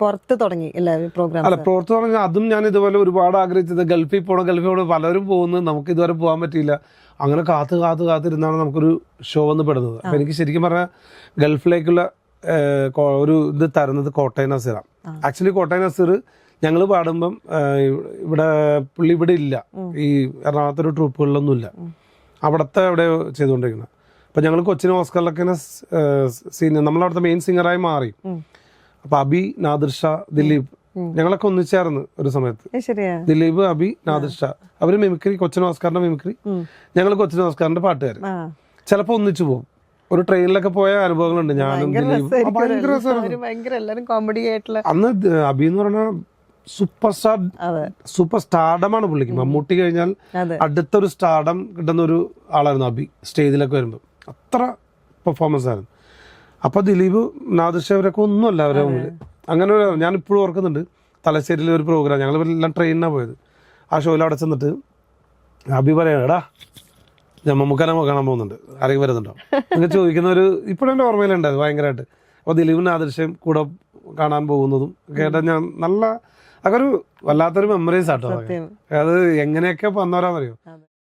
പുറത്ത് തുടങ്ങി പ്രോഗ്രാം? അല്ല, പുറത്ത് തുടങ്ങി. അതും ഞാൻ ഇതുപോലെ ഒരുപാട് ആഗ്രഹിച്ചത് ഗൾഫിൽ പോകണം. പലരും പോകുന്നു, നമുക്ക് ഇതുവരെ പോകാൻ പറ്റിയില്ല. അങ്ങനെ കാത്തിരുന്നാണ് നമുക്കൊരു ഷോ വന്ന് പെടുന്നത്. അപ്പൊ എനിക്ക് ശരിക്കും പറഞ്ഞാൽ ഗൾഫിലേക്കുള്ള ഒരു ഇത് തരുന്നത് കോട്ടയം നസീറാണ്. ആക്ച്വലി കോട്ടയം നസീർ ഞങ്ങൾ പാടുമ്പം പുള്ളി ഇവിടെ ഇല്ല, ഈ എറണാകുളത്തൊരു ട്രൂപ്പുകളിലൊന്നും ഇല്ല, അവിടെ ചെയ്തുകൊണ്ടിരിക്കുന്നത്. അപ്പൊ ഞങ്ങൾ കൊച്ചിൻ ഓസ്കറിലൊക്കെ സീനിയർ, നമ്മളവിടുത്തെ മെയിൻ സിംഗറായി മാറി. അപ്പൊ അബി, നാദിർ ഷാ, ദിലീപ് ഞങ്ങളൊക്കെ ഒന്നിച്ചായിരുന്നു ഒരു സമയത്ത്. ദിലീപ്, അബി, നാദിർ ഷാ അവര് മിമിക്രി, കൊച്ചിൻ ഓസ്കാറിന്റെ മിമിക്രി, ഞങ്ങൾ കൊച്ചിൻ ഓസ്കാറിന്റെ പാട്ടുകാർ. ചിലപ്പോ ഒന്നിച്ചു പോകും. ഒരു ട്രെയിനിലൊക്കെ പോയ അനുഭവങ്ങളുണ്ട് ഞാനും ദിലീപ്. അന്ന് അബി എന്ന് പറഞ്ഞാൽ സൂപ്പർ സ്റ്റാർഡമാണ് പുള്ളിക്ക്. മമ്മൂട്ടി കഴിഞ്ഞാൽ അടുത്തൊരു സ്റ്റാർഡം കിട്ടുന്ന ഒരു ആളായിരുന്നു അബി. സ്റ്റേജിലൊക്കെ വരുമ്പോൾ അത്ര പെർഫോമൻസ് ആയിരുന്നു. അപ്പൊ ദിലീപ്, നാദിർ ഷാ അവരൊക്കെ ഒന്നുമല്ല അവരെ മുന്നിൽ. അങ്ങനെ ഞാൻ ഇപ്പോഴും ഓർക്കുന്നുണ്ട്, തലശ്ശേരിയിലെ ഒരു പ്രോഗ്രാം, ഞങ്ങൾ എല്ലാം ട്രെയിനിനാണ് പോയത്. ആ ഷോയിൽ അവിടെ ചെന്നിട്ട് അബി പറയാണ്, എടാ ഞാൻ മമ്മൂക്കാനെ കാണാൻ പോകുന്നുണ്ട്, ആരെങ്കിലും വരുന്നുണ്ടോ എന്ന് ചോദിക്കുന്ന ഒരു ഇപ്പോഴും എൻ്റെ ഓർമ്മയിലുണ്ടായത് ഭയങ്കരമായിട്ട്. അപ്പോൾ ദിലീപിന് ആദർശം കൂടെ കാണാൻ പോകുന്നതും കേട്ടാൽ ഞാൻ അതൊരു വല്ലാത്തൊരു മെമ്മറീസ് ആട്ടോ. അത് എങ്ങനെയൊക്കെ വന്നവരാന്നറിയോ.